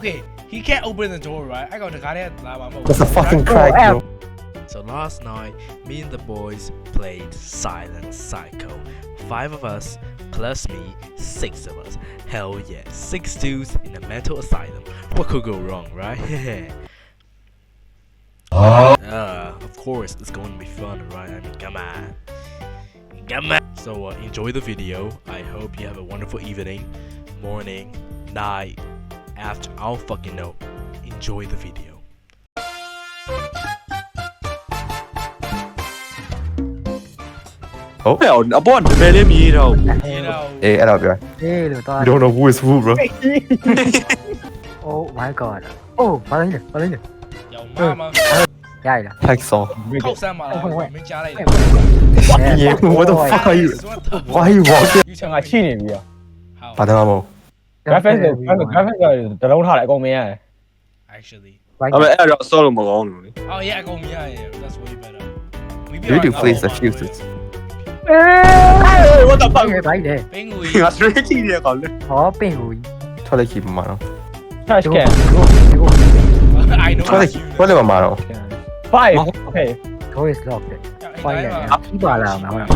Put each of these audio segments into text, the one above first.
Okay, he can't open the door, right? I got the guy that. That's a fucking crack, bro. So last night, me and the boys played Silent Psycho. 5 of us, plus me, 6 of us. Hell yeah, 6 dudes in a mental asylum. What could go wrong, right? Of course, it's going to be fun, right? I mean, come on. Come on. So enjoy the video. I hope you have a wonderful evening, morning, night, after. I don't fucking know. Enjoy the video. ဟုတ် ဟဲ့အပေါ်ကနာမည်လေးမြည်တော့ You know. အေးအဲ့တော့ပြော ဟေးလို့တော့ You don't know who is who bro Oh my god Oh ဘာလဲဘာလဲ Yo, mama. ရရလား Hack saw ခောက်ဆမ်းပါလားမင်းကြားလိုက်တယ် fucking yeah what the fuck are you why are you walking ယူချ ဆ င် န် က ကရှိနေပြီ ဘာတယ်မဟုတ် graphics တလုံးထားတယ်အကုန်မရ actually အဲ့မဲ့အဲ့တော့ဆော့လို့မကောင်းဘူးလေ Oh yeah အကုန်မြင်ရတယ် that's way better you do please the fuses what the fuck ဘိုက်တယ် ပင်းငွေ ငါ straight ကြည့်နေကောင်လေ ဟောပင်ကို ထွက်လိုက်ကြည့်ပါမနော် trash can I know ထွက်လိုက်ပါမနော် 5 okay Door is locked ဘိုက်တယ်ပြီးပါလားမဟုတ်လား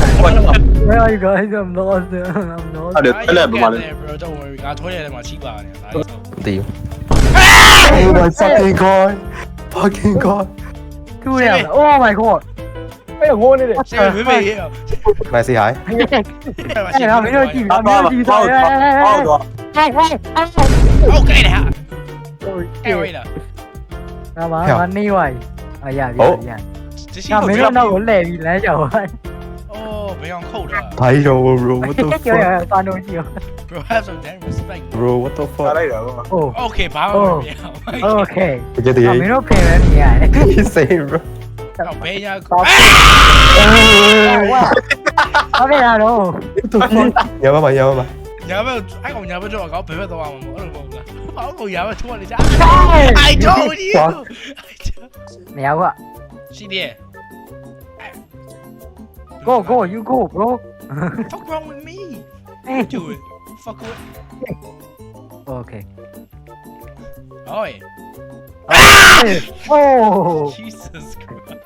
Where are you guys I'm lost I'm lost အဲ့ဒါအဲ့လက်ပါလေ bro don't worry ငါထွေးရတယ်မှာချိပါနေလား မသိဘူး Oh my fucking god fucking god တူရအောင် Oh my god အဲ့ငိုးနေတယ် ရှေ့မေးမေးရ Can I say hi အဲ့ဒါမင်းတို့ကြည့်မင်းတို့ကြည့်တော့ ဟုတ်တော့ Okay လေဟာ Oh အဲ့ဝေးလား ဒါမှမနေဝိုင်းအရာပြီရ တရှိ ဒါ ကို မင်းတို့တော့ကိုလှည့်ပြီးလမ်းကြောင်ပါ Oh ဘယ်အောင်ခုတ်တာ ဘာရော bro what the ကျော်ရ fuck ပါတော့ကြည့် bro have some damn respect bro what the ထား fuck လိုက်တာကွာ Oh Okay ဘာမှမပြော Okay ကြည့်တ မ ည်း င်းတို့ပြင်ပဲမြင်ရတယ် He's saying bro ဘယ်ညာ ဝါဘာဖြစ်လာတော့ what the fuck ရပါပါရပါပါ ညာဘက်အဲ့ကောင်ညာဘက်တော့အကောဘယ်ဘက်တော့မှာမဟုတ်အဲ့လိုမဟုတ်လားဘာလို့ညာဘက်ထွန်းနေကြ I told you မရဘူး ရှိတယ် Go go you go bro Fuck wrong with me Do it Fuck with Okay Oh yeah Oh Jesus Christ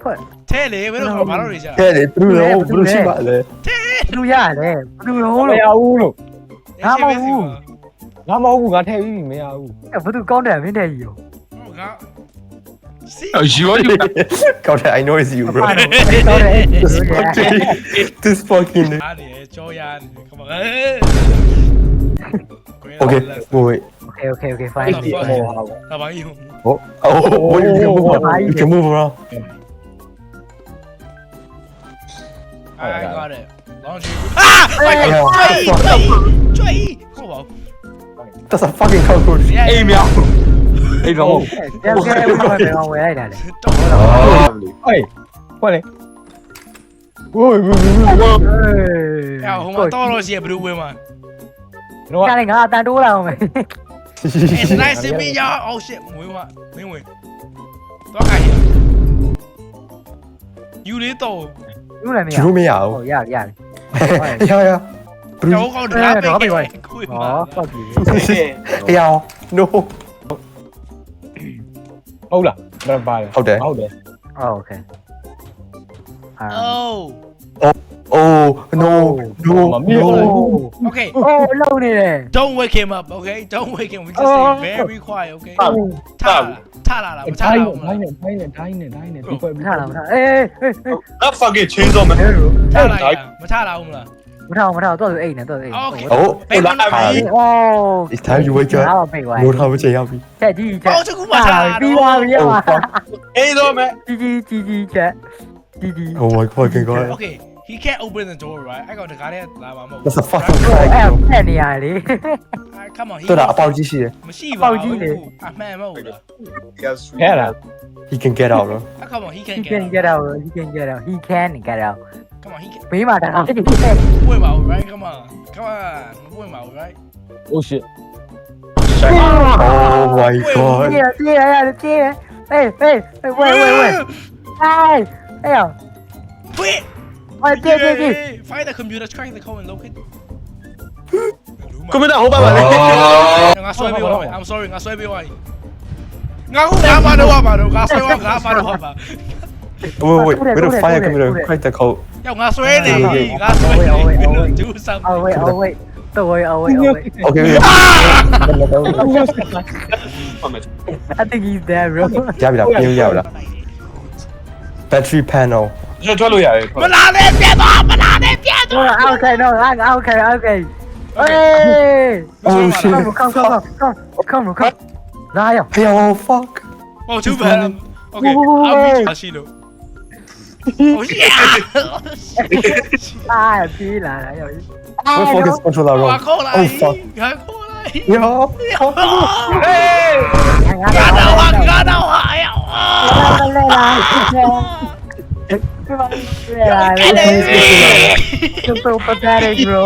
ဖွက် ထဲလေဘယ်တော့ဘာလို့နေကြ တဲ့လေဘလူးရောဘလူးရှိပါလေ လူရတယ်ဘလူးရော မ လို့ ရဘူးလို့ ငါမဟုတ်ဘူး ငါမဟုတ်ဘူးငါထည့်ပြီးမရဘူး ဘသူကောင်းတယ်မင်းတဲ့ကြီးရော ငါ See ယူရ ကောက်တယ် I know it's you bro ကောင်းတယ် this fucking အားနေကြောရနေ Come on okay wait Okay fine ဒါပါကြီး oh wait you can move around I got it launch追好冇 that's a fucking cockroach အိမ်မြောက်အိမ်မြောက် ကဲကဲဘာပဲဝယ်လိုက်တာလေ ဟေးခွက်လေဝိုး ဟဲ့ဟိုမှာတော့လို့ရှိရဘယ်လိုဝင်မှာ တော့ ကလည်းငါအတန်တိုးလာအောင်မယ် It's nice to meet y'all Oh shit ဝင်မှာမင်းဝင်တော့ခိုင်ယူလေးတော့ ယူလည်းမရ ကျလို့မရဘူး ဟုတ်ရရ ရဘလူး တော့ကောင်းတယ်လားပေးခဲ့ခွေး ဟော မှာ fuck you ရ no ဟုတ်လားဘာပါလဲ ဟုတ်တယ် ဟုတ်တယ် Okay Oh oh no no no Okay Oh လုံးနေတယ် Don't wake him up okay Don't wake him We just stay very quiet okay ထားလာမထား တိုင်း လာဘူးလား နဲ့ဒီခွက်ပြီး ထားလားမထားအေး that fucking change on man ထားလာမထားလာဘူးမလား မထားတော့အိတ်နဲ့တော့အိတ် Okay oh ဘယ်မှာလဲ Oh it's time you wake up ဟာပိတ်သွား မိုးထားမချင်ရောက်ပြီ ချက်ကြီးချက် အော်ချက်ကူမထား ပြီးသွားပြီ oh ဟာ fuck အေးတော့မယ် ကြီးချက်ကြီး oh my fucking god Okay he can't open the door right အဲ့ကောင်တကားတဲ့လာမှာမဟုတ် that's a fucking အဲ့ crack ဖက်နေရလေ Come on he တော်တာအပေါက်ကြီးရှိတယ် မရှိပါဘူးအမှန်မဟုတ်လား yes ခဲလား he can get out bro Come on he can He can get out he can get out he can get out Come on he can ဘေးမှာတာ ဝင်ပါဦး right come on come on ဝင်ပါဦး right oh shit oh my god ပြေးဟေးဝေးအေး Wait ပြေး Find the computer, track the code and locate. ကွန်ပျူတာဟိုဘက်ပါလေ ငါဆွဲပေးသွားမယ် I'm sorry ငါဆွဲပေးသွားပြီငါကငါမတော့ပါတော့ငါဆွဲသွားငါမတော့ပါ Wait, where the fire coming out? Quite the cold. ရောက်ငါဆွဲနေငါဆွဲနေ do something เอาไว้ตัวเอาไว้ Okay. I think he's there bro ရပြီလားပြင်းရပြီလား Battery panel. ထွက်လို့ရတယ် မလာနဲ့ပြတ်သွားမလာနဲ့ပြတ်သွား okay no okay hey Oh shit. come လာရ Hey, oh fuck. Oh too bad okay I'll meet you ရှိလို့ Oh yeah ပြေးလာရ Where focus controller ငါ wrong. ခေါ်လိုက် Oh fuck. ငါခေါ်လိုက် Yo. ငါတော့ဟာယော so pathetic bro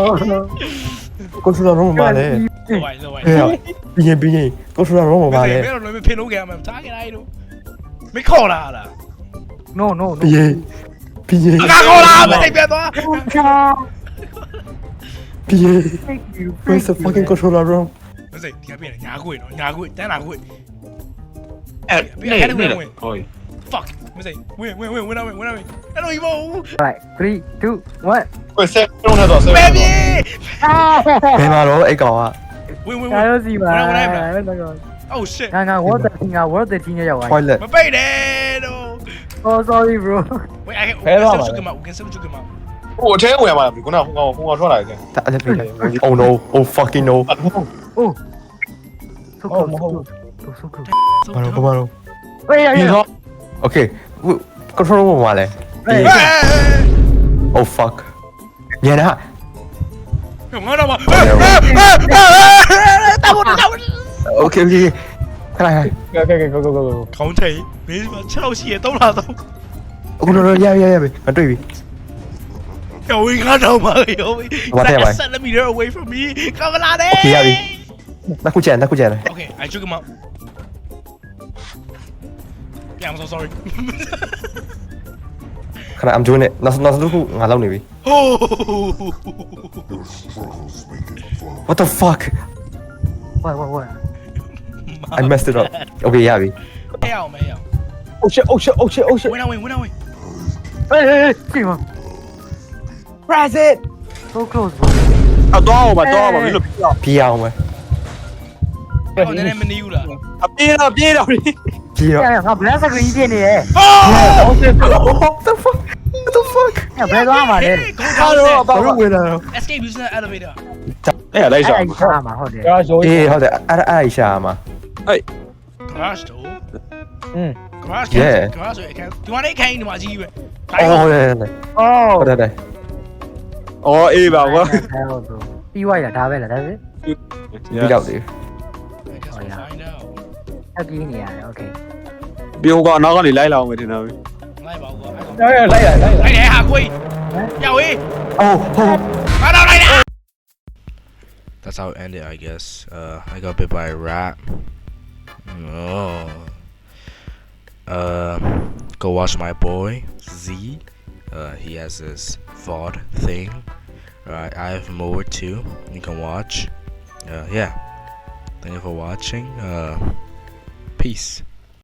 Controller wrong ပါလေ ဆိုပါဆိုပါ ဟဲ့ပြင်း controller wrong ပါလေ မင်းတို့လည်းဖင်လို့ကြမှာထားကြလိုက်တော့မခေါ်လာလား no ပြင်း ငါခေါ်လာမသိပြတ်သွား ပြင်း Where's the fucking controller wrong? မသိဒီကပြညာခွေနော်ညာခွေတန်းလာခွေ အဲ့နေနေဟို fuck မသိဝင်တော့အဲ့လိုကြီးမဟုတ် right 3 2 1 ကိုဆက်လုံးထတော့ဆက် ဘယ်ပြေ ဘယ်မှာတော့အဲ့ကောင်က ဝင် ငါတို့စီပါ oh shit ငါ world the team ရောက်သွား toilet မပိတ်နဲ့တော့ oh sorry bro wait I can still check him out ဟိုအထဲဝင်ပါလားခုနဟိုထွက်လာတယ် ဒါအဲ့ဒါပြ Oh no. Oh fucking no. oh so cool so cool ဘာလို့ wait yeah Okay. Controller wrong ပါလေ Oh fuck. ညနာ ငါတော့တောက် Okay. ခဏ Okay, go. ခေါင်းထိန်မင်း6လောက်ရှိရ3လောက်တော့ အခုတော့ရပြီငါတွေ့ပြီ Yo, we got no money, yo. That's 7 meters away from me. Come on, lad. Okay, yeah. နောက်ခုကျန် Okay, I took him out. Yeah, I'm so sorry. ခဏ I'm doing it နောက်တစ်ခုငါလုပ်နေပြီ Oh. What the fuck what I messed it up Okay ရပြီ Hey, yo, man, yo. Oh shit. Win away. hey ကြည့်ပါ Press it. so close bro တော့မင်းတို့ပြေး ပြေးအောင်ပဲ Oh, then I'm in you, lah. ပြေးတော့ ပြေးတော့ ငါ black screen ပြနေရဲ့ Oh. What the fuck What the fuck ဘယ်သွားမှာလဲ Go down. ဘာလို့ဝင်လာတော့ Escape using the elevator. အဲ့လိုက်စား အဲ့ဒါမှာဟုတ်တယ် Garage အေးဟုတ်တယ်အဲ့ရှာမှာ Garage door. Mm. Garage. Yeah. Garage. Do you want it? Can't you want to? ဟုတ်တယ် oh ဟုတ်တယ် အော်အေးပါကွာ ပြီးသွားရတာပဲလားဒါပဲ ပြီးတော့တယ် I guess we'll find out. အပြေးနေရတယ် okay ပြီးဟိုကအနောက်ကနေလိုက်လာအောင်ပဲထင်တာပဲ Like, well, Lại. Hey, halfway. Yo, hey. Oh I don't like that. That's how it ended, I guess. I got bit by a rat. Go watch my boy Z. He has this VOD thing. Alright, I have more too. You can watch. Yeah. Thank you for watching. Peace.